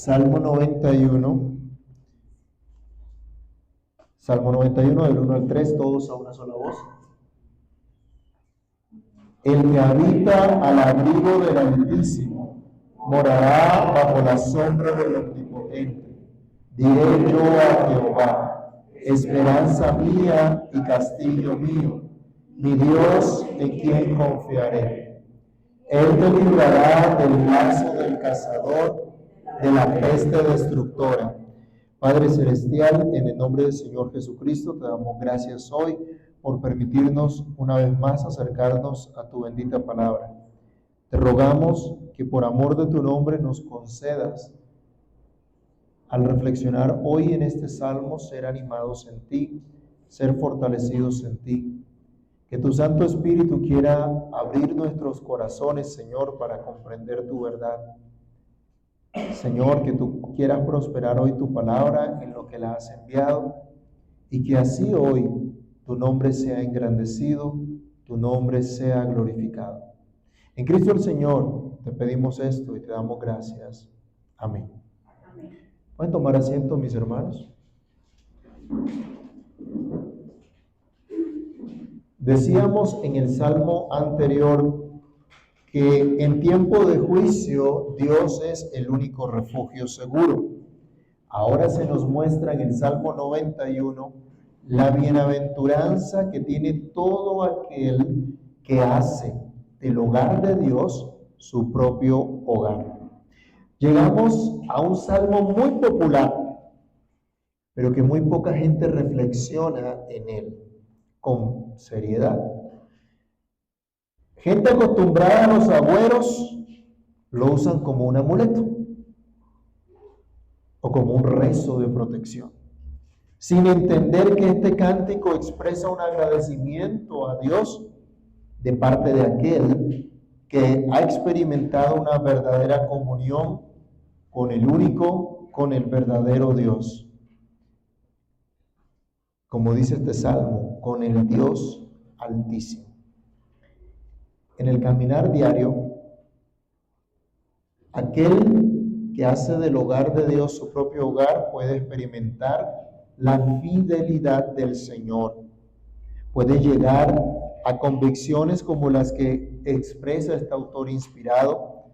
Salmo 91. Salmo 91, del 1 al 3, todos a una sola voz. El que habita al abrigo del Altísimo morará bajo la sombra del Omnipotente. Diré yo a Jehová, esperanza mía y castillo mío, mi Dios en quien confiaré. Él te librará del lazo del cazador, de la peste destructora. Padre Celestial, en el nombre del Señor Jesucristo, te damos gracias hoy por permitirnos una vez más acercarnos a tu bendita palabra. Te rogamos que por amor de tu nombre nos concedas, al reflexionar hoy en este salmo, ser animados en ti, ser fortalecidos en ti. Que tu Santo Espíritu quiera abrir nuestros corazones, Señor, para comprender tu verdad. Señor, que tú quieras prosperar hoy tu palabra en lo que la has enviado y que así hoy tu nombre sea engrandecido, tu nombre sea glorificado. En Cristo el Señor te pedimos esto y te damos gracias. Amén. ¿Pueden tomar asiento, mis hermanos? Decíamos en el salmo anterior que en tiempo de juicio Dios es el único refugio seguro. Ahora se nos muestra en el Salmo 91 la bienaventuranza que tiene todo aquel que hace del hogar de Dios su propio hogar. Llegamos a un salmo muy popular, pero que muy poca gente reflexiona en él con seriedad. Gente acostumbrada a los agüeros lo usan como un amuleto o como un rezo de protección, sin entender que este cántico expresa un agradecimiento a Dios de parte de aquel que ha experimentado una verdadera comunión con el único, con el verdadero Dios. Como dice este salmo, con el Dios Altísimo. En el caminar diario, aquel que hace del hogar de Dios su propio hogar puede experimentar la fidelidad del Señor. Puede llegar a convicciones como las que expresa este autor inspirado,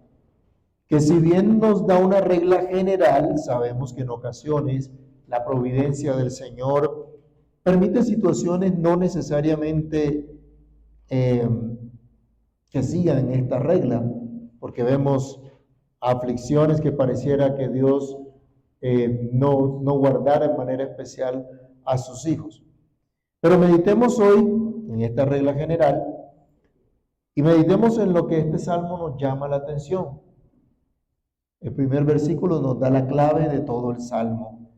que si bien nos da una regla general, sabemos que en ocasiones la providencia del Señor permite situaciones no necesariamente que sigan esta regla, porque vemos aflicciones que pareciera que Dios no guardara en manera especial a sus hijos. Pero meditemos hoy en esta regla general y meditemos en lo que este salmo nos llama la atención. El primer versículo nos da la clave de todo el salmo.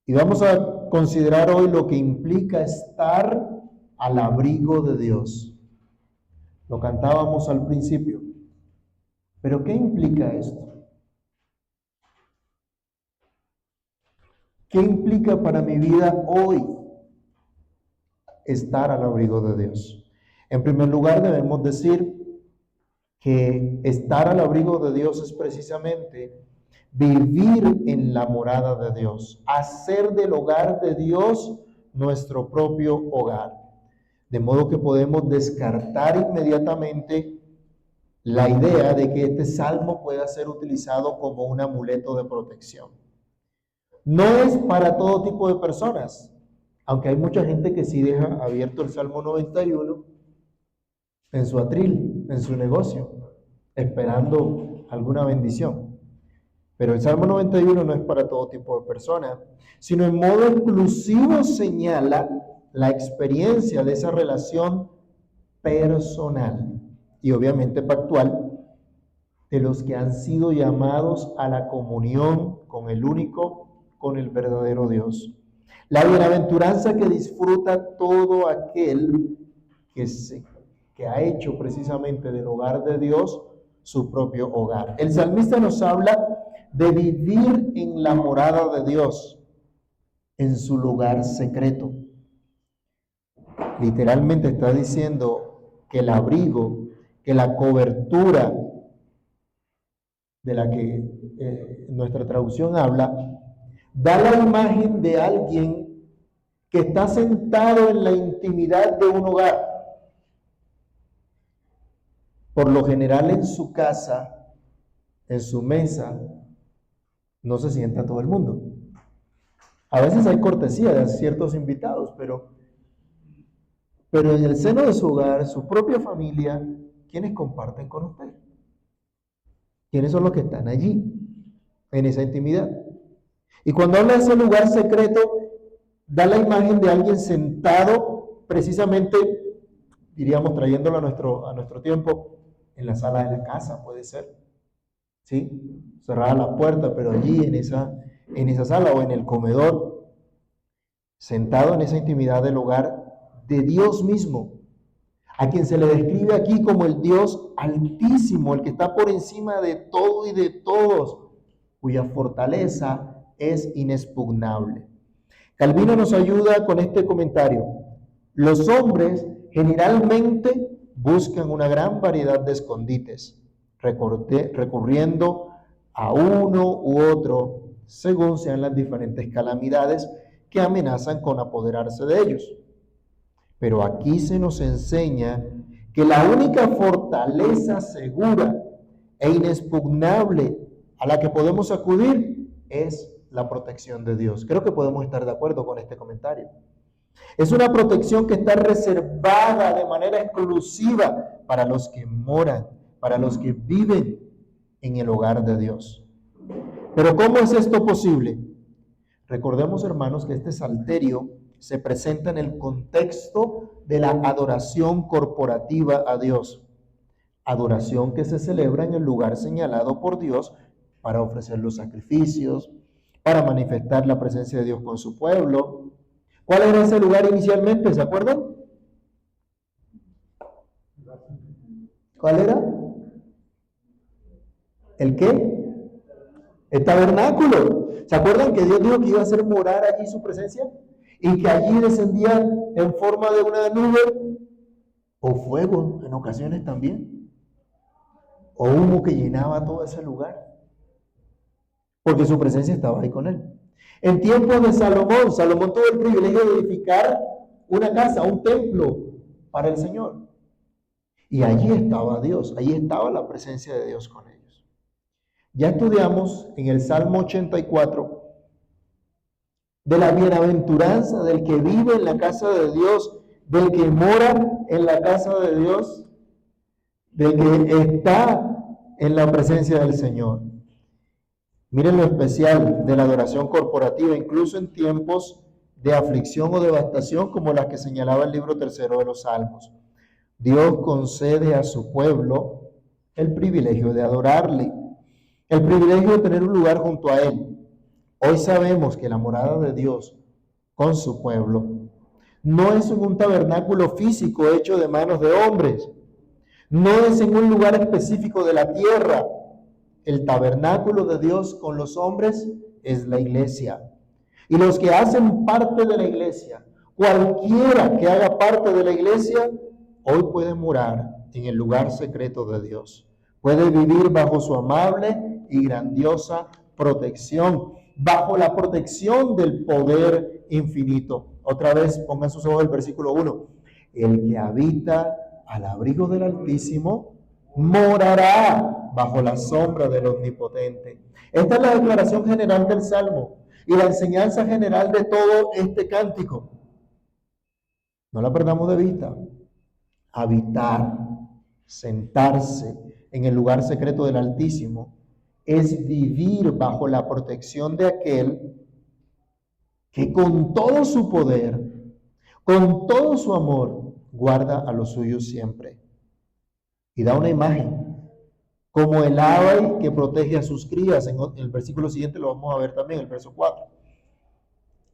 Y vamos a considerar hoy lo que implica estar al abrigo de Dios. Lo cantábamos al principio. ¿Pero qué implica esto? ¿Qué implica para mi vida hoy estar al abrigo de Dios? En primer lugar, debemos decir que estar al abrigo de Dios es precisamente vivir en la morada de Dios, hacer del hogar de Dios nuestro propio hogar. De modo que podemos descartar inmediatamente la idea de que este salmo pueda ser utilizado como un amuleto de protección. No es para todo tipo de personas, aunque hay mucha gente que sí deja abierto el Salmo 91 en su atril, en su negocio, esperando alguna bendición. Pero el Salmo 91 no es para todo tipo de personas, sino en modo exclusivo señala la experiencia de esa relación personal y obviamente pactual de los que han sido llamados a la comunión con el único, con el verdadero Dios. La bienaventuranza que disfruta todo aquel que ha hecho precisamente del hogar de Dios su propio hogar. El salmista nos habla de vivir en la morada de Dios, en su lugar secreto. Literalmente está diciendo que el abrigo, que la cobertura de la que nuestra traducción habla, da la imagen de alguien que está sentado en la intimidad de un hogar. Por lo general en su casa, en su mesa, no se sienta todo el mundo. A veces hay cortesía de ciertos invitados, pero en el seno de su hogar, su propia familia, ¿quiénes comparten con usted? ¿Quiénes son los que están allí, en esa intimidad? Y cuando habla de ese lugar secreto, da la imagen de alguien sentado, precisamente, diríamos, trayéndolo a nuestro tiempo, en la sala de la casa, puede ser, ¿sí? Cerrada la puerta, pero allí en esa sala o en el comedor, sentado en esa intimidad del hogar de Dios mismo, a quien se le describe aquí como el Dios altísimo, el que está por encima de todo y de todos, cuya fortaleza es inexpugnable. Calvino nos ayuda con este comentario. Los hombres generalmente buscan una gran variedad de escondites, recurriendo a uno u otro según sean las diferentes calamidades que amenazan con apoderarse de ellos. Pero aquí se nos enseña que la única fortaleza segura e inexpugnable a la que podemos acudir es la protección de Dios. Creo que podemos estar de acuerdo con este comentario. Es una protección que está reservada de manera exclusiva para los que moran, para los que viven en el hogar de Dios. Pero ¿cómo es esto posible? Recordemos, hermanos, que este salterio se presenta en el contexto de la adoración corporativa a Dios. Adoración que se celebra en el lugar señalado por Dios para ofrecer los sacrificios, para manifestar la presencia de Dios con su pueblo. ¿Cuál era ese lugar inicialmente? ¿Se acuerdan? ¿Cuál era? ¿El qué? El tabernáculo. ¿Se acuerdan que Dios dijo que iba a hacer morar allí su presencia? Y que allí descendía en forma de una nube o fuego en ocasiones también, o humo que llenaba todo ese lugar, porque su presencia estaba ahí con él. En tiempos de Salomón, Salomón tuvo el privilegio de edificar una casa, un templo para el Señor. Y allí estaba Dios, allí estaba la presencia de Dios con ellos. Ya estudiamos en el Salmo 84 de la bienaventuranza del que vive en la casa de Dios, del que mora en la casa de Dios, del que está en la presencia del Señor. Miren lo especial de la adoración corporativa, incluso en tiempos de aflicción o devastación como las que señalaba el libro tercero de los Salmos. Dios concede a su pueblo el privilegio de adorarle, el privilegio de tener un lugar junto a Él. Hoy sabemos que la morada de Dios con su pueblo no es en un tabernáculo físico hecho de manos de hombres, no es en un lugar específico de la tierra. El tabernáculo de Dios con los hombres es la iglesia. Y los que hacen parte de la iglesia, cualquiera que haga parte de la iglesia, hoy puede morar en el lugar secreto de Dios. Puede vivir bajo su amable y grandiosa protección, bajo la protección del poder infinito. Otra vez, pongan sus ojos el versículo 1. El que habita al abrigo del Altísimo morará bajo la sombra del Omnipotente. Esta es la declaración general del Salmo y la enseñanza general de todo este cántico. No la perdamos de vista. Habitar, sentarse en el lugar secreto del Altísimo es vivir bajo la protección de aquel que con todo su poder, con todo su amor, guarda a los suyos siempre. Y da una imagen, como el ave que protege a sus crías. En el versículo siguiente lo vamos a ver también, el verso 4.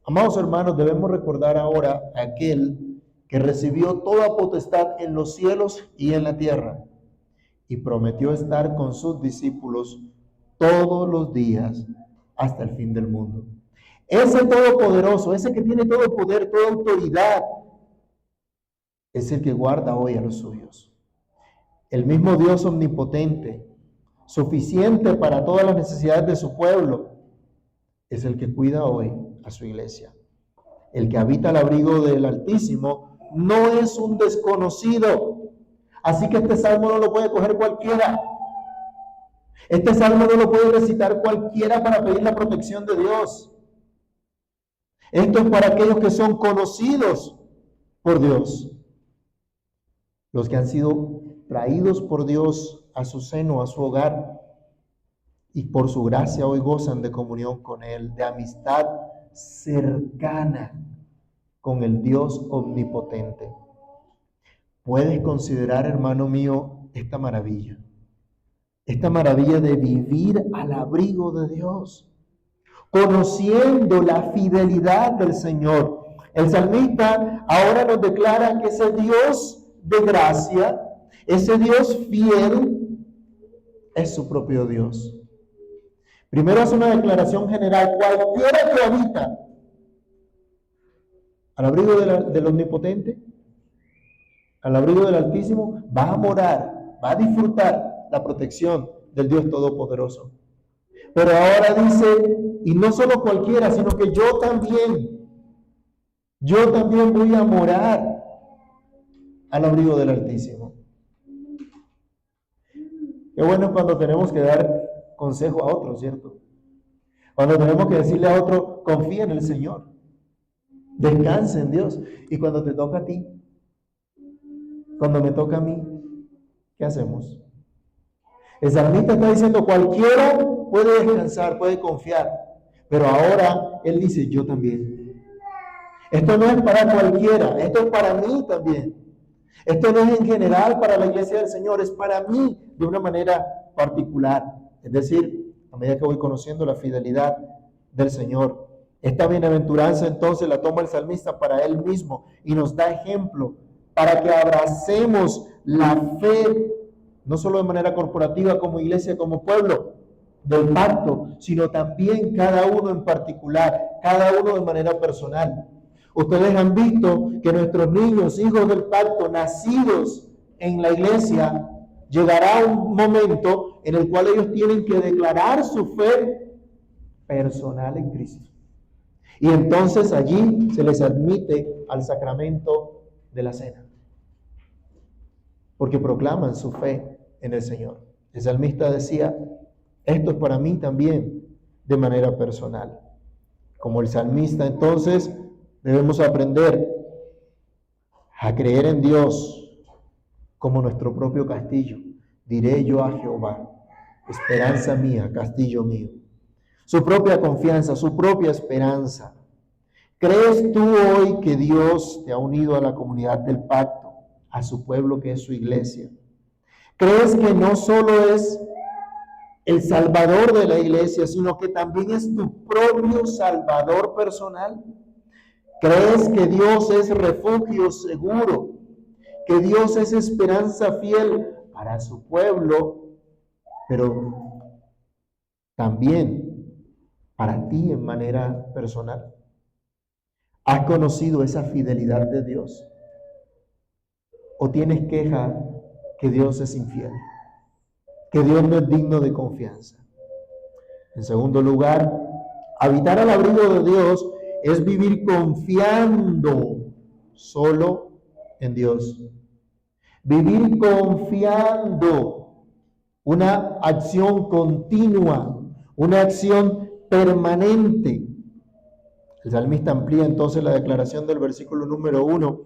Amados hermanos, debemos recordar ahora a aquel que recibió toda potestad en los cielos y en la tierra, y prometió estar con sus discípulos todos los días hasta el fin del mundo. Ese todopoderoso, ese que tiene todo poder, toda autoridad, es el que guarda hoy a los suyos. El mismo Dios omnipotente suficiente para todas las necesidades de su pueblo, es el que cuida hoy a su iglesia. El que habita al abrigo del Altísimo no es un desconocido. Así que este salmo no lo puede coger cualquiera. Este salmo no lo puede recitar cualquiera para pedir la protección de Dios. Esto es para aquellos que son conocidos por Dios. Los que han sido traídos por Dios a su seno, a su hogar, y por su gracia hoy gozan de comunión con Él, de amistad cercana con el Dios omnipotente. Puedes considerar, hermano mío, esta maravilla de vivir al abrigo de Dios, conociendo la fidelidad del Señor. El salmista ahora nos declara que ese Dios de gracia, ese Dios fiel, es su propio Dios. Primero hace una declaración general: cualquiera que habita al abrigo del Omnipotente, al abrigo del Altísimo, va a morar, va a disfrutar la protección del Dios Todopoderoso. Pero ahora dice, y no solo cualquiera, sino que yo también voy a morar al abrigo del Altísimo. Qué bueno es cuando tenemos que dar consejo a otros, ¿cierto? Cuando tenemos que decirle a otro, confía en el Señor, descansa en Dios. Y cuando te toca a ti, cuando me toca a mí, ¿qué hacemos? El salmista está diciendo, cualquiera puede descansar, puede confiar, pero ahora él dice, yo también. Esto no es para cualquiera, esto es para mí también. Esto no es en general para la iglesia del Señor, es para mí de una manera particular. Es decir, a medida que voy conociendo la fidelidad del Señor. Esta bienaventuranza entonces la toma el salmista para él mismo y nos da ejemplo para que abracemos la fe, no solo de manera corporativa como iglesia, como pueblo del pacto, sino también cada uno en particular, cada uno de manera personal. Ustedes han visto que nuestros niños, hijos del pacto, nacidos en la iglesia, llegará un momento en el cual ellos tienen que declarar su fe personal en Cristo. Y entonces allí se les admite al sacramento de la cena, porque proclaman su fe en el Señor. El salmista decía, esto es para mí también de manera personal. Como el salmista, entonces, debemos aprender a creer en Dios como nuestro propio castillo. Diré yo a Jehová, esperanza mía, castillo mío. Su propia confianza, su propia esperanza. ¿Crees tú hoy que Dios te ha unido a la comunidad del pacto, a su pueblo que es su iglesia? ¿Crees que no solo es el Salvador de la iglesia, sino que también es tu propio Salvador personal? ¿Crees que Dios es refugio seguro? ¿Que Dios es esperanza fiel para su pueblo, pero también para ti en manera personal? ¿Has conocido esa fidelidad de Dios? ¿O tienes queja que Dios es infiel? Que Dios no es digno de confianza. En segundo lugar, habitar al abrigo de Dios es vivir confiando solo en Dios. Vivir confiando, una acción continua, una acción permanente. El salmista amplía entonces la declaración del versículo número 1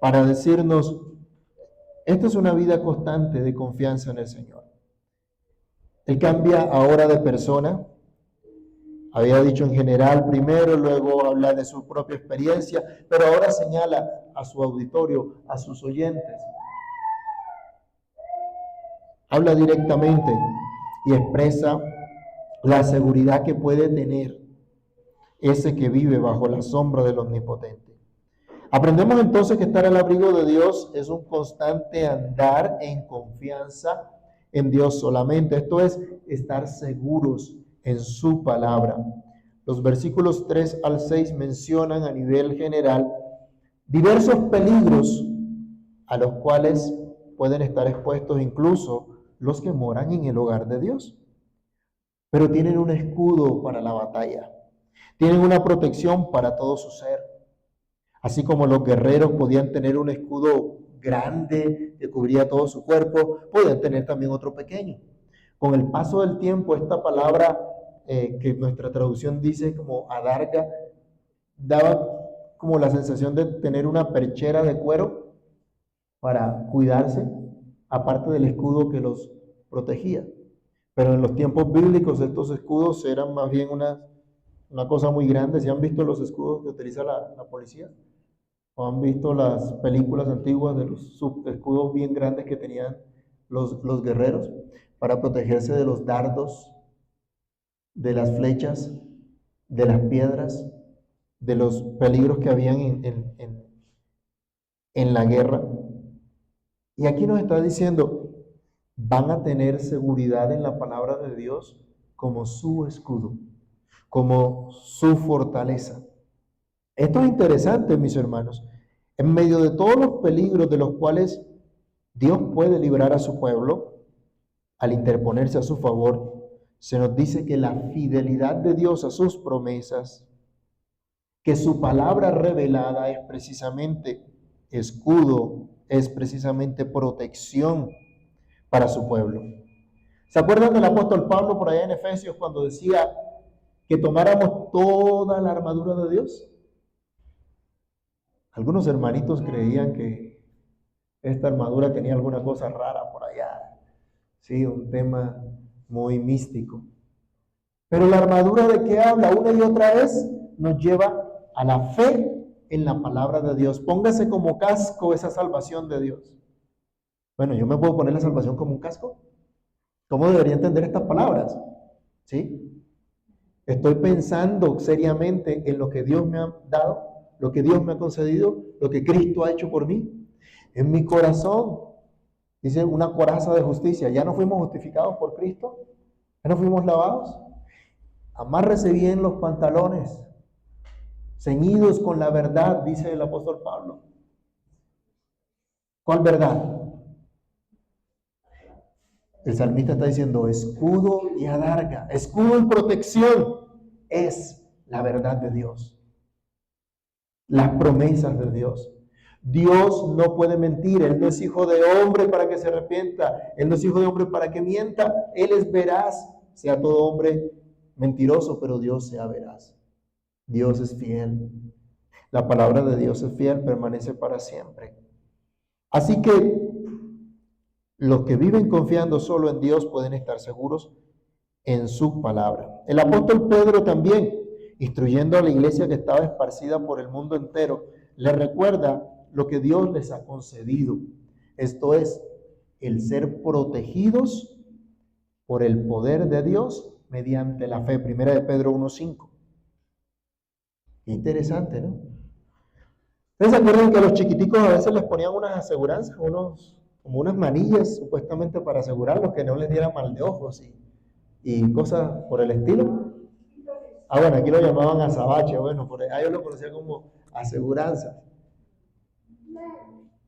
para decirnos, esta es una vida constante de confianza en el Señor. Él cambia ahora de persona. Había dicho en general primero, luego habla de su propia experiencia, pero ahora señala a su auditorio, a sus oyentes. Habla directamente y expresa la seguridad que puede tener ese que vive bajo la sombra del Omnipotente. Aprendemos entonces que estar al abrigo de Dios es un constante andar en confianza en Dios solamente. Esto es estar seguros en su palabra. Los versículos 3 al 6 mencionan a nivel general diversos peligros a los cuales pueden estar expuestos incluso los que moran en el hogar de Dios. Pero tienen un escudo para la batalla. Tienen una protección para todo su ser. Así como los guerreros podían tener un escudo grande que cubría todo su cuerpo, podían tener también otro pequeño. Con el paso del tiempo, esta palabra que nuestra traducción dice como adarga, daba como la sensación de tener una perchera de cuero para cuidarse, aparte del escudo que los protegía. Pero en los tiempos bíblicos estos escudos eran más bien una cosa muy grande. ¿Si han visto los escudos que utiliza la policía? ¿O han visto las películas antiguas de los escudos bien grandes que tenían los guerreros para protegerse de los dardos, de las flechas, de las piedras, de los peligros que habían en la guerra? Y aquí nos está diciendo, van a tener seguridad en la palabra de Dios como su escudo, como su fortaleza. Esto es interesante, mis hermanos. En medio de todos los peligros de los cuales Dios puede librar a su pueblo, al interponerse a su favor, se nos dice que la fidelidad de Dios a sus promesas, que su palabra revelada es precisamente escudo, es precisamente protección para su pueblo. ¿Se acuerdan del apóstol Pablo por allá en Efesios cuando decía que tomáramos toda la armadura de Dios? Algunos hermanitos creían que esta armadura tenía alguna cosa rara por allá, sí, un tema muy místico. Pero la armadura de que habla una y otra vez nos lleva a la fe en la palabra de Dios. Póngase como casco esa salvación de Dios. Bueno, yo me puedo poner la salvación como un casco. ¿Cómo debería entender estas palabras? ¿Sí? Estoy pensando seriamente en lo que Dios me ha dado, lo que Dios me ha concedido, lo que Cristo ha hecho por mí. En mi corazón, dice una coraza de justicia. ¿Ya no fuimos justificados por Cristo? ¿Ya no fuimos lavados? Amárrese bien los pantalones, ceñidos con la verdad, dice el apóstol Pablo. ¿Cuál verdad? El salmista está diciendo escudo y adarga, escudo y protección es la verdad de Dios, las promesas de Dios. Dios no puede mentir, Él no es hijo de hombre para que se arrepienta, Él no es hijo de hombre para que mienta, Él es veraz, sea todo hombre mentiroso, pero Dios sea veraz. Dios es fiel, la palabra de Dios es fiel, permanece para siempre. Así que los que viven confiando solo en Dios pueden estar seguros en su palabra. El apóstol Pedro también, instruyendo a la iglesia que estaba esparcida por el mundo entero, le recuerda lo que Dios les ha concedido. Esto es, el ser protegidos por el poder de Dios mediante la fe. Primera de Pedro 1:5. Interesante, ¿no? ¿Ustedes se acuerdan que a los chiquiticos a veces les ponían unas aseguranzas, como unas manillas supuestamente para asegurarlos que no les diera mal de ojos y cosas por el estilo? Ah, bueno, aquí lo llamaban azabache, bueno, por ahí yo lo conocía como aseguranza,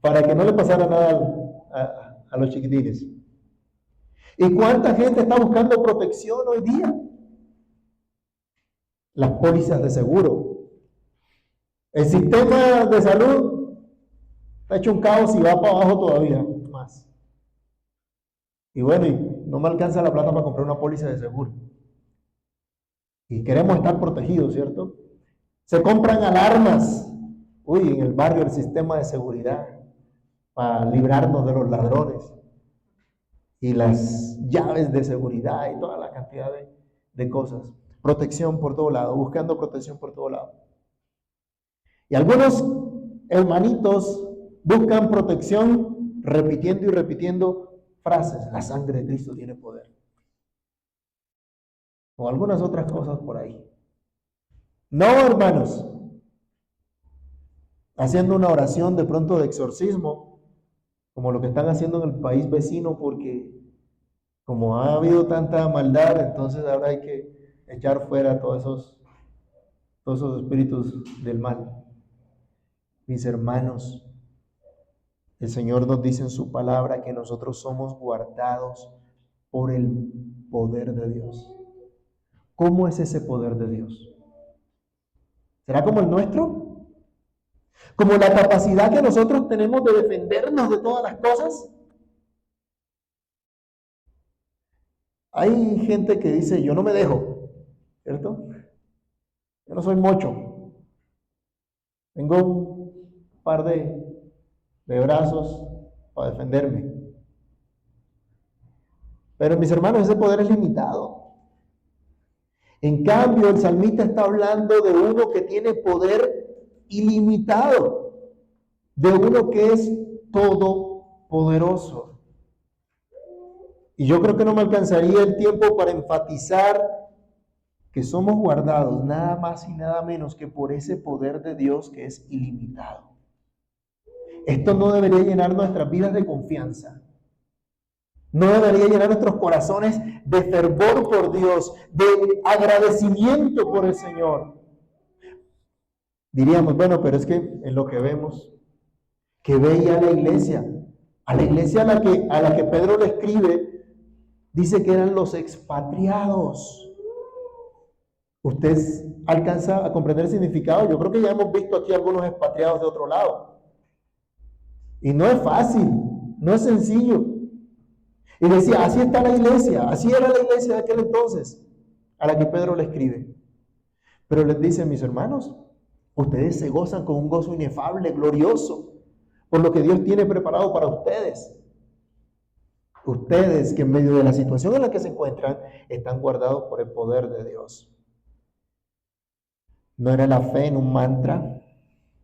para que no le pasara nada a los chiquitines. ¿Y cuánta gente está buscando protección hoy día? Las pólizas de seguro. El sistema de salud está hecho un caos y va para abajo todavía más. Y bueno, y no me alcanza la plata para comprar una póliza de seguro. Y queremos estar protegidos, ¿cierto? Se compran alarmas. Uy, en el barrio el sistema de seguridad para librarnos de los ladrones. Y las llaves de seguridad y toda la cantidad de cosas. Protección por todo lado, buscando protección por todo lado. Y algunos hermanitos buscan protección repitiendo y repitiendo frases. La sangre de Cristo tiene poder. O algunas otras cosas por ahí. No, hermanos. Haciendo una oración de pronto de exorcismo, como lo que están haciendo en el país vecino, porque como ha habido tanta maldad, entonces ahora hay que echar fuera todos esos espíritus del mal. Mis hermanos, El Señor nos dice en su palabra que nosotros somos guardados por el poder de Dios. ¿Cómo es ese poder de Dios? ¿Será como el nuestro? ¿Como la capacidad que nosotros tenemos de defendernos de todas las cosas? Hay gente que dice, yo no me dejo, ¿cierto? Yo no soy mocho. Tengo un par de brazos para defenderme. Pero mis hermanos, ese poder es limitado. En cambio, el salmista está hablando de uno que tiene poder ilimitado, de uno que es todopoderoso. Y yo creo que no me alcanzaría el tiempo para enfatizar que somos guardados nada más y nada menos que por ese poder de Dios que es ilimitado. Esto no debería llenar nuestras vidas de confianza. No debería llenar nuestros corazones de fervor por Dios, de agradecimiento por el Señor. Diríamos, bueno, pero es que en lo que vemos, que veía la iglesia, a la iglesia a la que Pedro le escribe, dice que eran los expatriados. ¿Usted alcanza a comprender el significado? Yo creo que ya hemos visto aquí algunos expatriados de otro lado. Y no es fácil, no es sencillo. Y decía, así está la iglesia, así era la iglesia de aquel entonces, a la que Pedro le escribe. Pero les dice, mis hermanos, ustedes se gozan con un gozo inefable, glorioso, por lo que Dios tiene preparado para ustedes. Ustedes que en medio de la situación en la que se encuentran, están guardados por el poder de Dios. No era la fe en un mantra,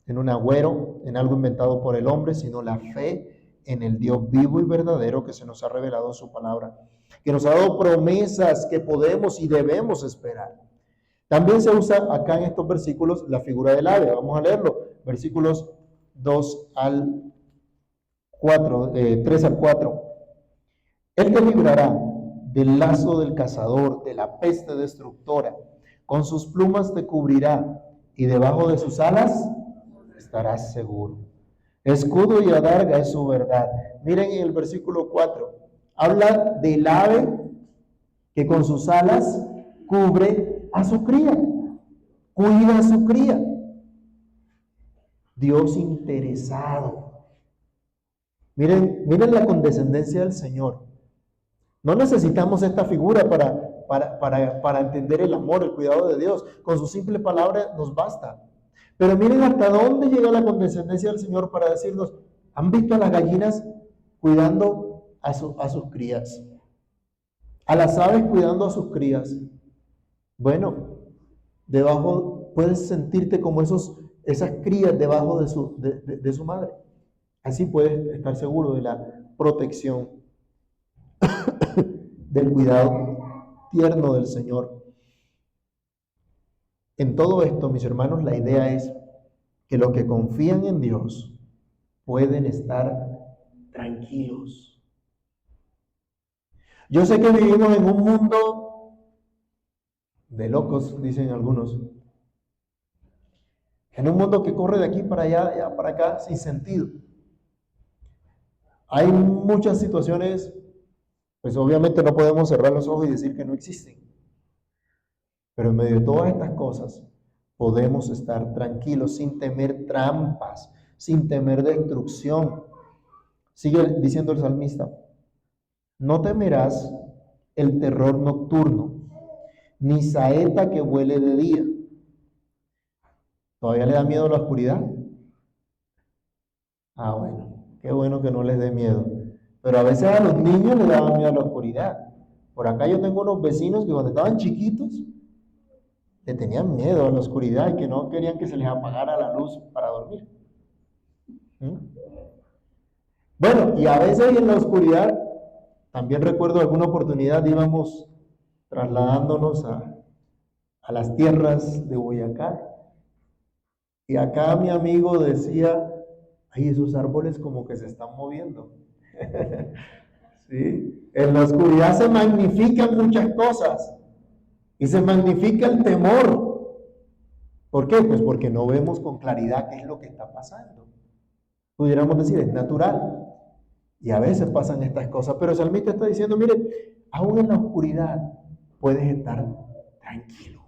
en un agüero, en algo inventado por el hombre, sino la fe en el Dios vivo y verdadero que se nos ha revelado en su palabra, que nos ha dado promesas que podemos y debemos esperar. También se usa acá en estos versículos la figura del ave. Vamos a leerlo. Versículos 2 al 4, 3 al 4. Él te librará del lazo del cazador, de la peste destructora. Con sus plumas te cubrirá y debajo de sus alas estarás seguro. Escudo y adarga es su verdad. Miren en el versículo 4. Habla del ave que con sus alas cubre a su cría, cuida a su cría. Dios interesado. Miren la condescendencia del Señor. No necesitamos esta figura para entender el amor, el cuidado de Dios. Con su simple palabra nos basta. Pero miren hasta dónde llega la condescendencia del Señor para decirnos, ¿han visto a las gallinas cuidando a sus crías? A las aves cuidando a sus crías. Bueno, debajo puedes sentirte como esas crías debajo de su madre. Así puedes estar seguro de la protección, del cuidado tierno del Señor. En todo esto, mis hermanos, la idea es que los que confían en Dios pueden estar tranquilos. Yo sé que vivimos en un mundo de locos, dicen algunos. En un mundo que corre de aquí para allá para acá sin sentido. Hay muchas situaciones, pues obviamente no podemos cerrar los ojos y decir que no existen. Pero en medio de todas estas cosas, podemos estar tranquilos sin temer trampas, sin temer destrucción. Sigue diciendo el salmista, no temerás el terror nocturno, ni saeta que vuele de día. ¿Todavía le da miedo la oscuridad? Ah, bueno, qué bueno que no les dé miedo. Pero a veces a los niños les daba miedo a la oscuridad. Por acá yo tengo unos vecinos que cuando estaban chiquitos, le tenían miedo a la oscuridad y que no querían que se les apagara la luz para dormir. Bueno, y a veces en la oscuridad, también recuerdo alguna oportunidad íbamos trasladándonos a las tierras de Boyacá. Y acá mi amigo decía, ay, esos árboles como que se están moviendo. ¿Sí? En la oscuridad se magnifican muchas cosas y se magnifica el temor. ¿Por qué? Pues porque no vemos con claridad qué es lo que está pasando. pudiéramos decir, es natural. Y a veces pasan estas cosas, pero el salmista está diciendo, mire, aún en la oscuridad puedes estar tranquilo.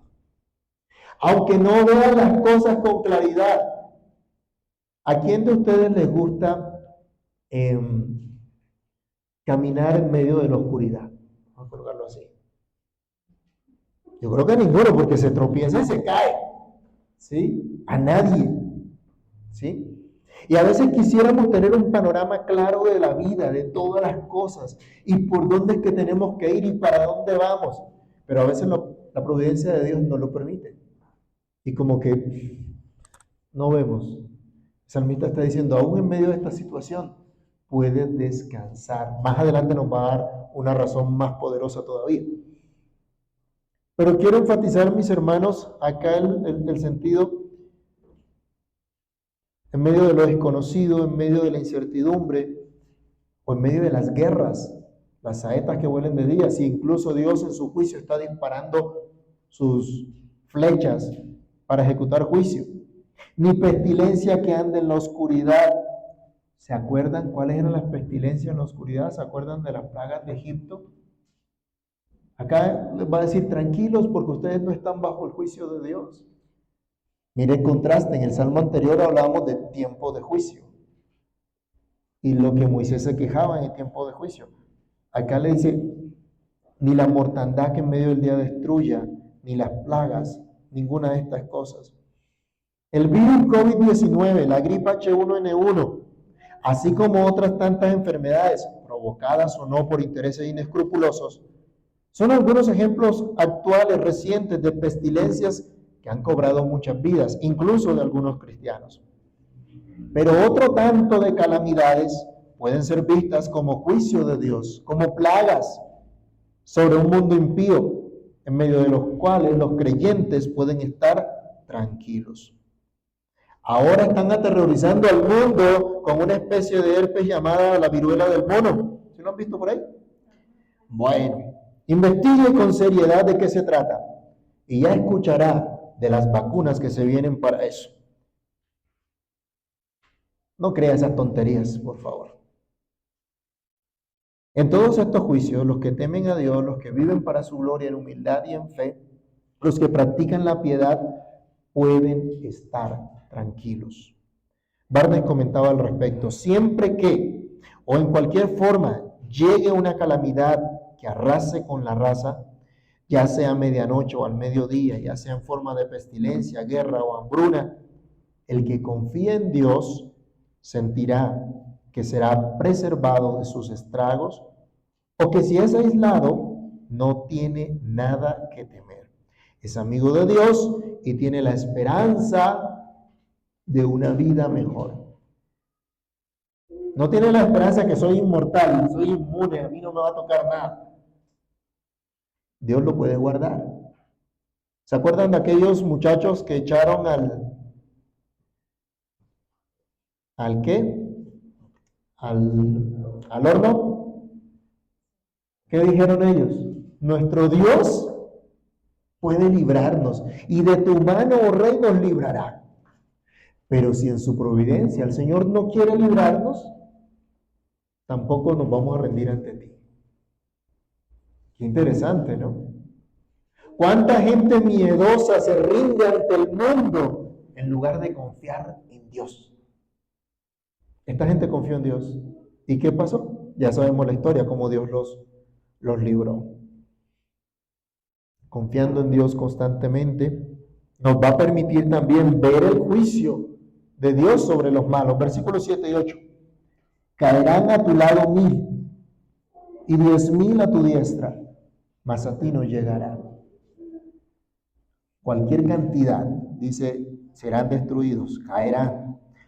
Aunque no veas las cosas con claridad. ¿A quién de ustedes les gusta caminar en medio de la oscuridad? Vamos a colocarlo así. Yo creo que a ninguno, porque se tropieza y se cae. ¿Sí? A nadie. ¿Sí? Y a veces quisiéramos tener un panorama claro de la vida, de todas las cosas, y por dónde es que tenemos que ir y para dónde vamos. Pero a veces la providencia de Dios no lo permite. Y como que no vemos. El salmista está diciendo, aún en medio de esta situación, puedes descansar. Más adelante nos va a dar una razón más poderosa todavía. Pero quiero enfatizar, mis hermanos, acá el sentido, en medio de lo desconocido, en medio de la incertidumbre, o en medio de las guerras, las saetas que vuelen de día, si incluso Dios en su juicio está disparando sus flechas para ejecutar juicio, ni pestilencia que ande en la oscuridad. ¿Se acuerdan cuáles eran las pestilencias en la oscuridad? ¿Se acuerdan de las plagas de Egipto? Acá les va a decir, tranquilos porque ustedes no están bajo el juicio de Dios. Mire el contraste, en el salmo anterior hablábamos de tiempo de juicio y lo que Moisés se quejaba en el tiempo de juicio. Acá le dice, ni la mortandad que en medio del día destruya, ni las plagas, ninguna de estas cosas. El virus COVID-19, la gripe H1N1, así como otras tantas enfermedades provocadas o no por intereses inescrupulosos, son algunos ejemplos actuales, recientes, de pestilencias que han cobrado muchas vidas, incluso de algunos cristianos. Pero otro tanto de calamidades pueden ser vistas como juicio de Dios, como plagas sobre un mundo impío, en medio de los cuales los creyentes pueden estar tranquilos. Ahora están aterrorizando al mundo con una especie de herpes llamada la viruela del mono. ¿Sí lo han visto por ahí? Bueno, investigue con seriedad de qué se trata y ya escuchará de las vacunas que se vienen para eso. No crea esas tonterías, por favor. En todos estos juicios, los que temen a Dios, los que viven para su gloria en humildad y en fe, los que practican la piedad, pueden estar tranquilos. Barnes comentaba al respecto, siempre que o en cualquier forma llegue una calamidad que arrase con la raza, ya sea a medianoche o al mediodía, ya sea en forma de pestilencia, guerra o hambruna, el que confía en Dios sentirá que será preservado de sus estragos, o que si es aislado, no tiene nada que temer. Es amigo de Dios y tiene la esperanza de una vida mejor. No tiene la esperanza que soy inmortal, soy inmune, a mí no me va a tocar nada. Dios lo puede guardar. ¿Se acuerdan de aquellos muchachos que echaron ¿al qué? Al horno? ¿Qué dijeron ellos? Nuestro Dios puede librarnos y de tu mano, oh Rey, nos librará. Pero si en su providencia el Señor no quiere librarnos, tampoco nos vamos a rendir ante ti. Qué interesante, ¿no? ¿Cuánta gente miedosa se rinde ante el mundo en lugar de confiar en Dios? Esta gente confió en Dios. ¿Y qué pasó? Ya sabemos la historia, cómo Dios los libró. Confiando en Dios constantemente, nos va a permitir también ver el juicio de Dios sobre los malos. Versículos 7 y 8. Caerán a tu lado 1000 y 10,000 a tu diestra, mas a ti no llegará. Cualquier cantidad, dice, serán destruidos, caerán.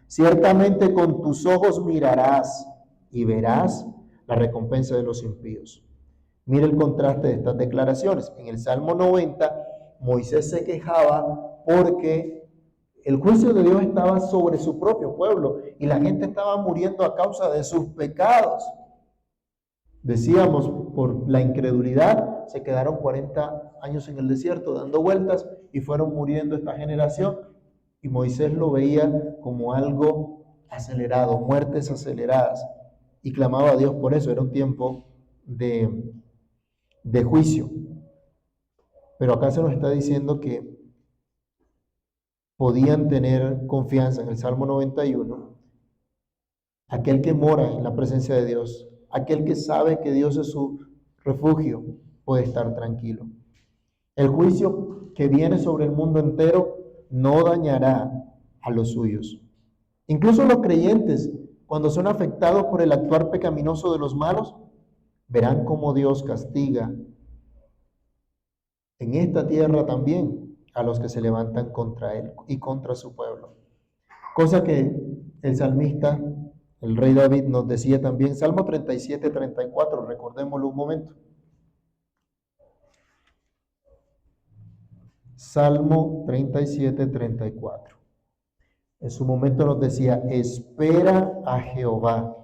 Ciertamente con tus ojos mirarás y verás la recompensa de los impíos. Mira el contraste de estas declaraciones. En el Salmo 90, Moisés se quejaba porque el juicio de Dios estaba sobre su propio pueblo y la gente estaba muriendo a causa de sus pecados. Decíamos, por la incredulidad, se quedaron 40 años en el desierto dando vueltas y fueron muriendo esta generación. Y Moisés lo veía como algo acelerado, muertes aceleradas, y clamaba a Dios por eso. Era un tiempo de juicio. Pero acá se nos está diciendo que podían tener confianza en el Salmo 91, aquel que mora en la presencia de Dios, aquel que sabe que Dios es su refugio, puede estar tranquilo. El juicio que viene sobre el mundo entero no dañará a los suyos. Incluso los creyentes, cuando son afectados por el actuar pecaminoso de los malos, verán cómo Dios castiga en esta tierra también a los que se levantan contra Él y contra su pueblo. Cosa que el salmista, el rey David, nos decía también, Salmo 37, 34, recordémoslo un momento. Salmo 37, 34. En su momento nos decía, espera a Jehová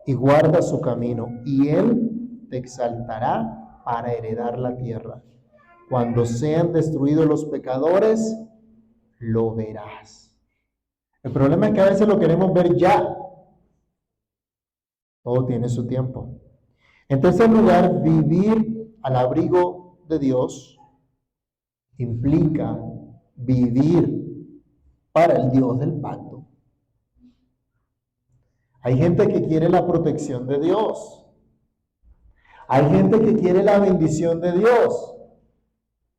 y guarda su camino, y Él te exaltará para heredar la tierra. Cuando sean destruidos los pecadores, lo verás. El problema es que a veces lo queremos ver ya. Todo tiene su tiempo. En tercer lugar, vivir al abrigo de Dios implica vivir para el Dios del pacto. Hay gente que quiere la protección de Dios. Hay gente que quiere la bendición de Dios,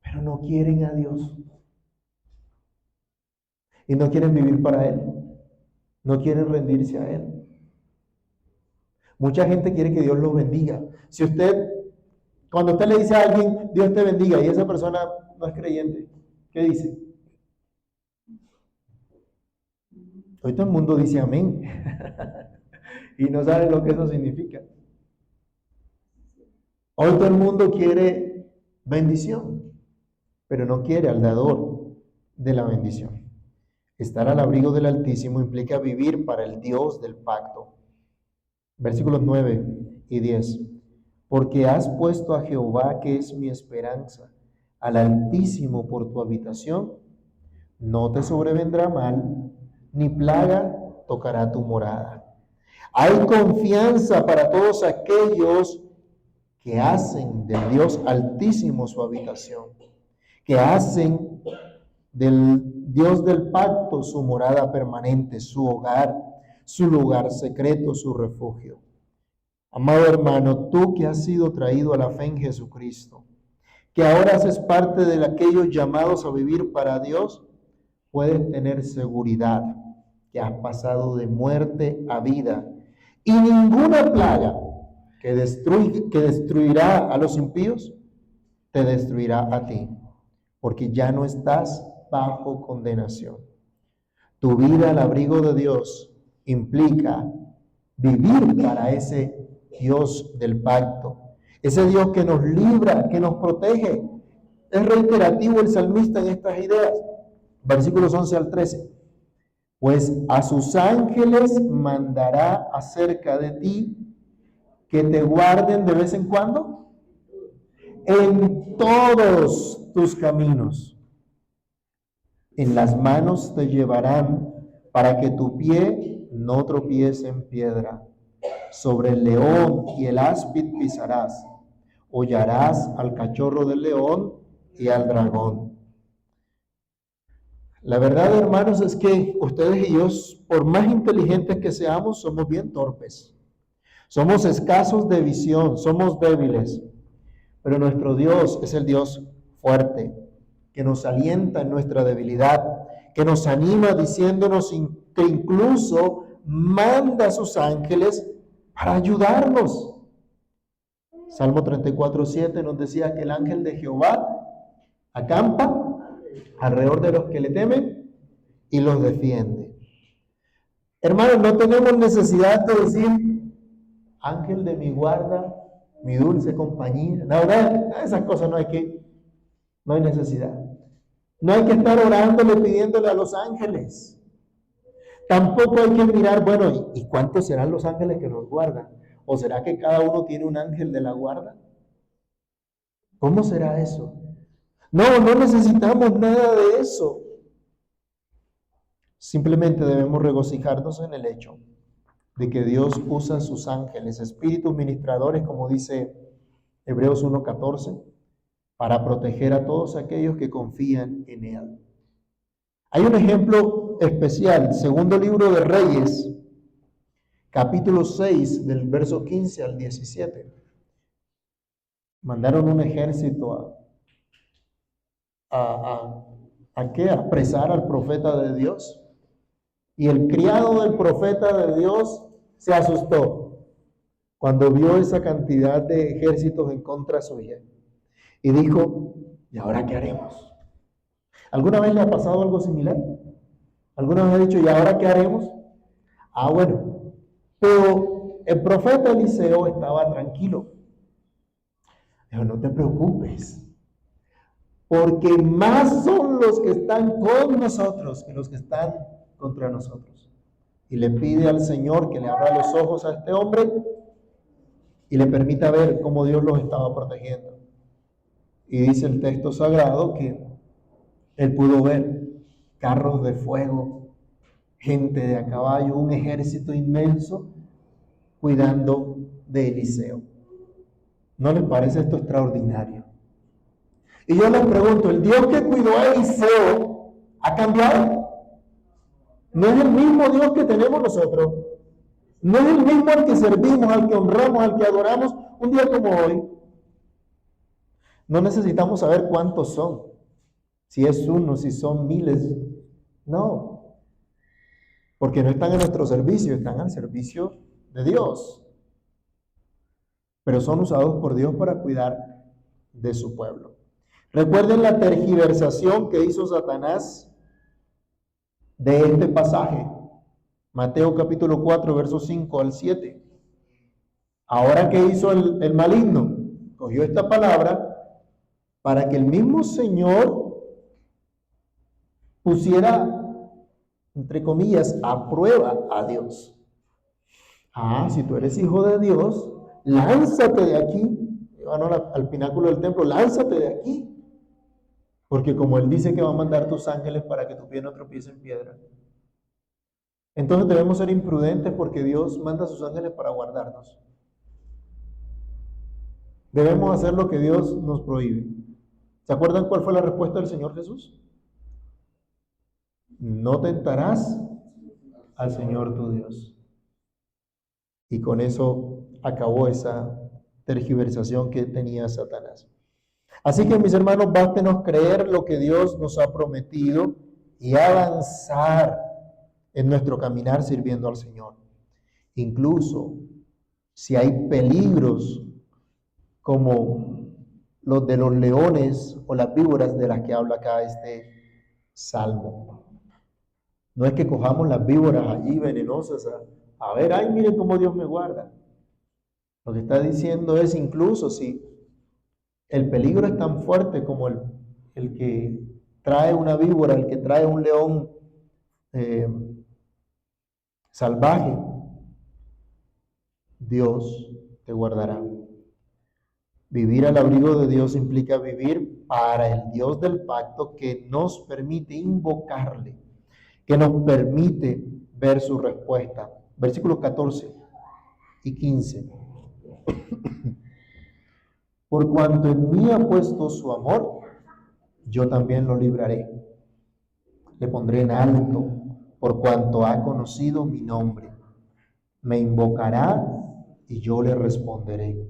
pero no quieren a Dios. Y no quieren vivir para Él. No quieren rendirse a Él. Mucha gente quiere que Dios los bendiga. Si cuando usted le dice a alguien, Dios te bendiga, y esa persona no es creyente, ¿qué dice? Hoy todo el mundo dice amén. Y no sabe lo que eso significa. Hoy todo el mundo quiere bendición, pero no quiere al dador de la bendición. Estar al abrigo del Altísimo implica vivir para el Dios del pacto. Versículos 9 y 10. Porque has puesto a Jehová, que es mi esperanza, al Altísimo por tu habitación, no te sobrevendrá mal, ni plaga tocará tu morada. Hay confianza para todos aquellos que hacen del Dios Altísimo su habitación, que hacen del Dios del pacto su morada permanente, su hogar, su lugar secreto, su refugio. Amado hermano, tú que has sido traído a la fe en Jesucristo, que ahora haces parte de aquellos llamados a vivir para Dios, puedes tener seguridad que has pasado de muerte a vida, y ninguna plaga que destruirá a los impíos te destruirá a ti, porque ya no estás bajo condenación. Tu vida al abrigo de Dios implica vivir para ese Dios del pacto, ese Dios que nos libra, que nos protege. Es reiterativo el salmista en estas ideas. Versículos 11 al 13. Pues a sus ángeles mandará acerca de ti, que te guarden de vez en cuando en todos tus caminos. En las manos te llevarán para que tu pie no tropiece en piedra. Sobre el león y el áspid pisarás. Hollarás al cachorro del león y al dragón. La verdad, hermanos, es que ustedes y yo, por más inteligentes que seamos, somos bien torpes. Somos escasos de visión, somos débiles. Pero nuestro Dios es el Dios fuerte, que nos alienta en nuestra debilidad, que nos anima diciéndonos que incluso manda a sus ángeles para ayudarnos. Salmo 34:7 nos decía que el ángel de Jehová acampa alrededor de los que le temen y los defiende. Hermanos, no tenemos necesidad de decir, ángel de mi guarda, mi dulce compañía. La verdad, esas cosas no hay necesidad. No hay que estar orándole, pidiéndole a los ángeles. Tampoco hay que mirar, bueno, ¿y cuántos serán los ángeles que nos guardan? ¿O será que cada uno tiene un ángel de la guarda? ¿Cómo será eso? No necesitamos nada de eso. Simplemente debemos regocijarnos en el hecho de que Dios usa a sus ángeles, espíritus ministradores, como dice Hebreos 1:14, para proteger a todos aquellos que confían en Él. Hay un ejemplo especial, segundo libro de Reyes, capítulo 6, del verso 15 al 17. Mandaron un ejército ¿a qué? A apresar al profeta de Dios. Y el criado del profeta de Dios se asustó cuando vio esa cantidad de ejércitos en contra suya. Y dijo, ¿y ahora qué haremos? ¿Alguna vez le ha pasado algo similar? ¿Alguna vez ha dicho, ¿y ahora qué haremos? Bueno, pero el profeta Eliseo estaba tranquilo. Dijo, no te preocupes, porque más son los que están con nosotros que los que están contra nosotros. Y le pide al Señor que le abra los ojos a este hombre y le permita ver cómo Dios los estaba protegiendo. Y dice el texto sagrado que él pudo ver carros de fuego, gente de a caballo, un ejército inmenso cuidando de Eliseo. ¿No les parece esto extraordinario? Y yo les pregunto, ¿el Dios que cuidó a Eliseo ha cambiado? ¿No es el mismo Dios que tenemos nosotros? ¿No es el mismo al que servimos, al que honramos, al que adoramos un día como hoy? No necesitamos saber cuántos son, si es uno, si son miles. No, porque no están en nuestro servicio, están al servicio de Dios. Pero son usados por Dios para cuidar de su pueblo. Recuerden la tergiversación que hizo Satanás de este pasaje. Mateo capítulo 4, versos 5 al 7. Ahora, ¿qué hizo el maligno? Cogió esta palabra para que el mismo Señor pusiera, entre comillas, a prueba a Dios. Si tú eres hijo de Dios, lánzate de aquí. Van al pináculo del templo, lánzate de aquí. Porque como Él dice que va a mandar tus ángeles para que tu pie no tropiece en piedra. Entonces debemos ser imprudentes porque Dios manda a sus ángeles para guardarnos. Debemos hacer lo que Dios nos prohíbe. ¿Se acuerdan cuál fue la respuesta del Señor Jesús? No tentarás al Señor tu Dios. Y con eso acabó esa tergiversación que tenía Satanás. Así que, mis hermanos, bástenos creer lo que Dios nos ha prometido y avanzar en nuestro caminar sirviendo al Señor. Incluso si hay peligros como los de los leones o las víboras de las que habla acá este salmo. No es que cojamos las víboras allí venenosas a ver, ay, miren cómo Dios me guarda. Lo que está diciendo es, incluso si el peligro es tan fuerte como el que trae una víbora, el que trae un león salvaje, Dios te guardará. Vivir al abrigo de Dios implica vivir para el Dios del pacto que nos permite invocarle, que nos permite ver su respuesta. Versículos 14 y 15. Por cuanto en mí ha puesto su amor, yo también lo libraré. Le pondré en alto, por cuanto ha conocido mi nombre. Me invocará y yo le responderé.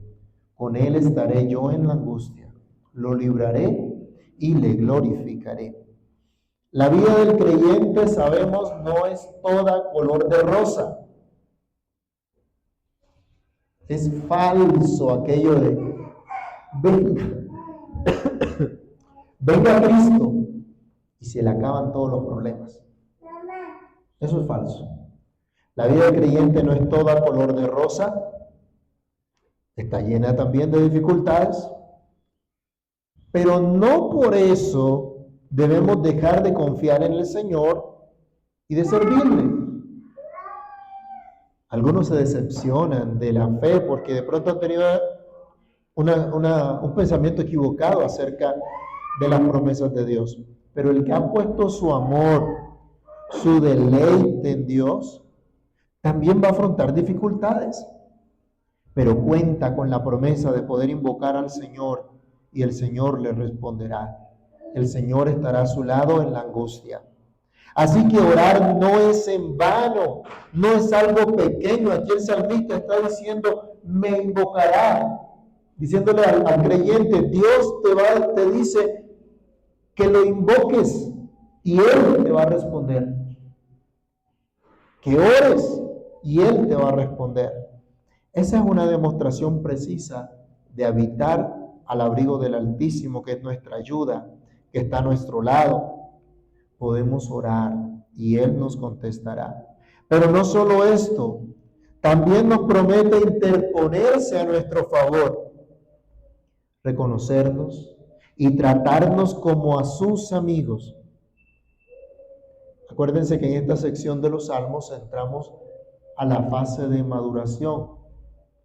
Con él estaré yo en la angustia. Lo libraré y le glorificaré. La vida del creyente, sabemos, no es toda color de rosa. Es falso aquello de venga Cristo y se le acaban todos los problemas. Eso es falso. La vida del creyente no es toda color de rosa. Está llena también de dificultades. Pero no por eso debemos dejar de confiar en el Señor y de servirle. Algunos se decepcionan de la fe porque de pronto han tenido un pensamiento equivocado acerca de las promesas de Dios. Pero el que ha puesto su amor su deleite en Dios, también va a afrontar dificultades, pero cuenta con la promesa de poder invocar al Señor y el Señor le responderá. El Señor estará a su lado en la angustia. Así que orar no es en vano, no es algo pequeño. Aquí el salmista está diciendo, me invocará, diciéndole al creyente, Dios te dice que lo invoques y Él te va a responder. Que ores y Él te va a responder. Esa es una demostración precisa de habitar al abrigo del Altísimo, que es nuestra ayuda, que está a nuestro lado. Podemos orar y Él nos contestará. Pero no solo esto, también nos promete interponerse a nuestro favor, reconocernos y tratarnos como a sus amigos. Acuérdense que en esta sección de los Salmos entramos a la fase de maduración,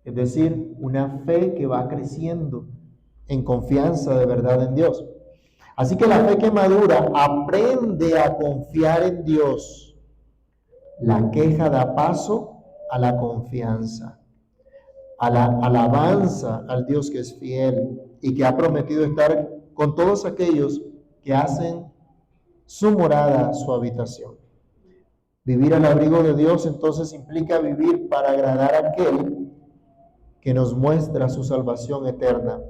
es decir, una fe que va creciendo en confianza de verdad en Dios. Así que la fe que madura aprende a confiar en Dios. La queja da paso a la confianza, a la alabanza al Dios que es fiel y que ha prometido estar con todos aquellos que hacen su morada, su habitación. Vivir al abrigo de Dios entonces implica vivir para agradar a aquel que nos muestra su salvación eterna.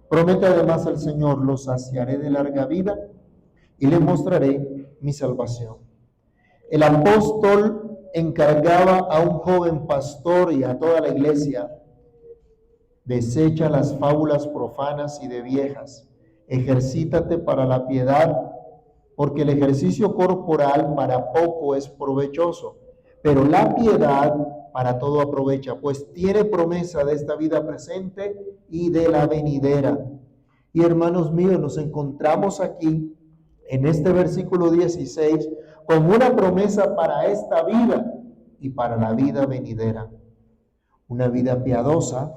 Promete además al Señor, los saciaré de larga vida y le mostraré mi salvación. El apóstol encargaba a un joven pastor y a toda la iglesia: desecha las fábulas profanas y de viejas, ejercítate para la piedad, porque el ejercicio corporal para poco es provechoso, pero la piedad para todo aprovecha, pues tiene promesa de esta vida presente y de la venidera. Y hermanos míos, nos encontramos aquí en este versículo 16 con una promesa para esta vida y para la vida venidera. Una vida piadosa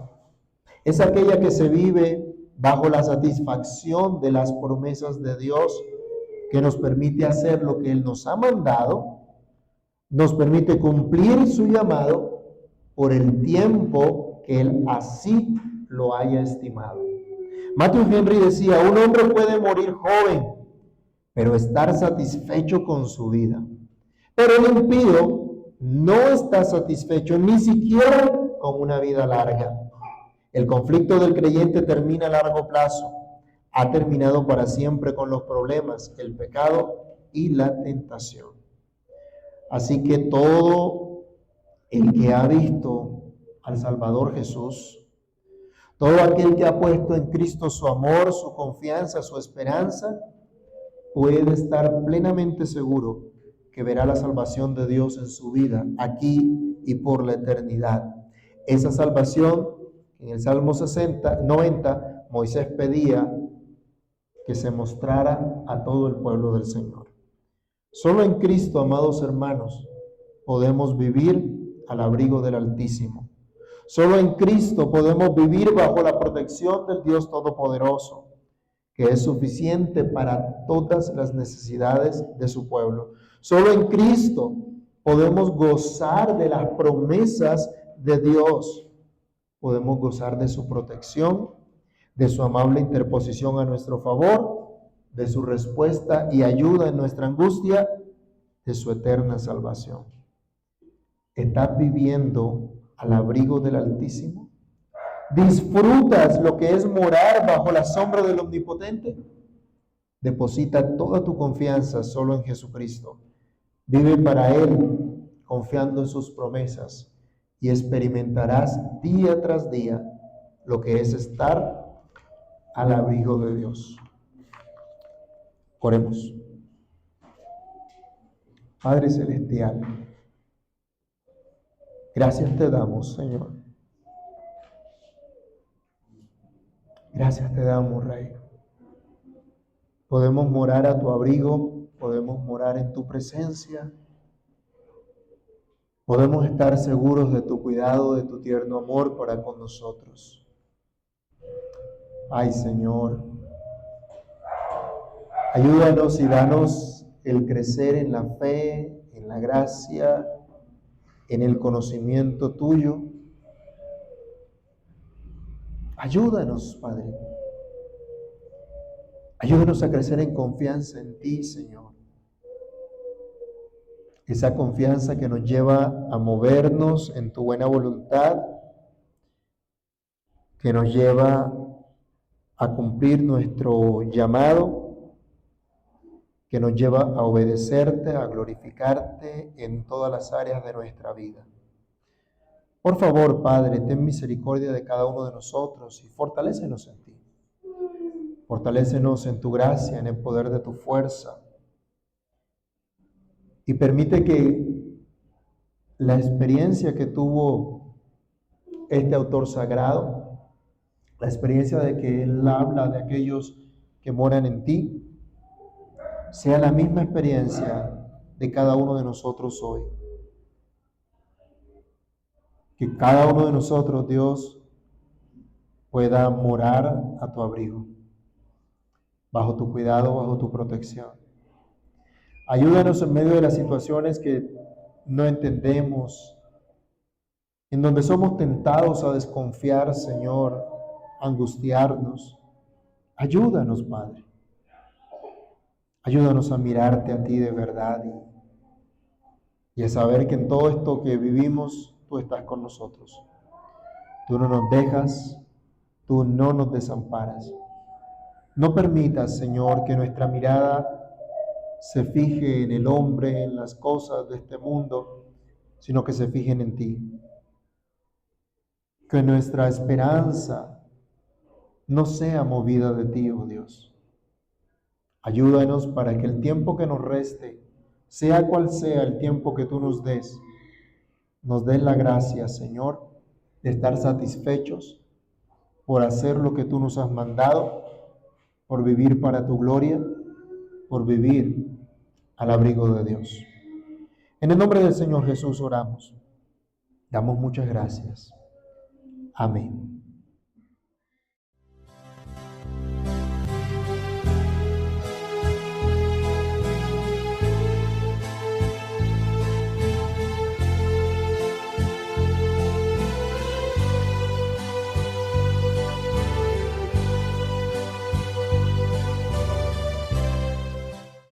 es aquella que se vive bajo la satisfacción de las promesas de Dios, que nos permite hacer lo que Él nos ha mandado, nos permite cumplir su llamado por el tiempo que Él así lo haya estimado. Matthew Henry decía, un hombre puede morir joven, pero estar satisfecho con su vida. Pero el impío no está satisfecho ni siquiera con una vida larga. El conflicto del creyente termina a largo plazo. Ha terminado para siempre con los problemas, el pecado y la tentación. Así que todo el que ha visto al Salvador Jesús, todo aquel que ha puesto en Cristo su amor, su confianza, su esperanza, puede estar plenamente seguro que verá la salvación de Dios en su vida, aquí y por la eternidad. Esa salvación, en el Salmo 90, Moisés pedía que se mostrara a todo el pueblo del Señor. Solo en Cristo, amados hermanos, podemos vivir al abrigo del Altísimo. Solo en Cristo podemos vivir bajo la protección del Dios Todopoderoso, que es suficiente para todas las necesidades de su pueblo. Solo en Cristo podemos gozar de las promesas de Dios. Podemos gozar de su protección, de su amable interposición a nuestro favor, de su respuesta y ayuda en nuestra angustia, de su eterna salvación. ¿Estás viviendo al abrigo del Altísimo? ¿Disfrutas lo que es morar bajo la sombra del Omnipotente? Deposita toda tu confianza solo en Jesucristo. Vive para Él, confiando en sus promesas, y experimentarás día tras día lo que es estar al abrigo de Dios. Oremos. Padre Celestial, gracias te damos, Señor. Gracias te damos, Rey. Podemos morar a tu abrigo, podemos morar en tu presencia, podemos estar seguros de tu cuidado, de tu tierno amor para con nosotros. Ay, Señor, ayúdanos y danos el crecer en la fe, en la gracia, en el conocimiento tuyo. Ayúdanos, Padre. Ayúdanos a crecer en confianza en ti, Señor. Esa confianza que nos lleva a movernos en tu buena voluntad, que nos lleva a cumplir nuestro llamado, que nos lleva a obedecerte, a glorificarte en todas las áreas de nuestra vida. Por favor, Padre, ten misericordia de cada uno de nosotros y fortalécenos en ti. Fortalécenos en tu gracia, en el poder de tu fuerza. Y permite que la experiencia que tuvo este autor sagrado, la experiencia de que él habla de aquellos que moran en ti, sea la misma experiencia de cada uno de nosotros hoy. Que cada uno de nosotros, Dios, pueda morar a tu abrigo, bajo tu cuidado, bajo tu protección. Ayúdanos en medio de las situaciones que no entendemos, en donde somos tentados a desconfiar, Señor, a angustiarnos. Ayúdanos, Padre. Ayúdanos a mirarte a ti de verdad y a saber que en todo esto que vivimos, tú estás con nosotros. Tú no nos dejas, tú no nos desamparas. No permitas, Señor, que nuestra mirada se fije en el hombre, en las cosas de este mundo, sino que se fijen en ti. Que nuestra esperanza no sea movida de ti, oh Dios. Ayúdanos para que el tiempo que nos reste, sea cual sea el tiempo que tú nos des la gracia, Señor, de estar satisfechos por hacer lo que tú nos has mandado, por vivir para tu gloria, por vivir al abrigo de Dios. En el nombre del Señor Jesús oramos. Damos muchas gracias. Amén.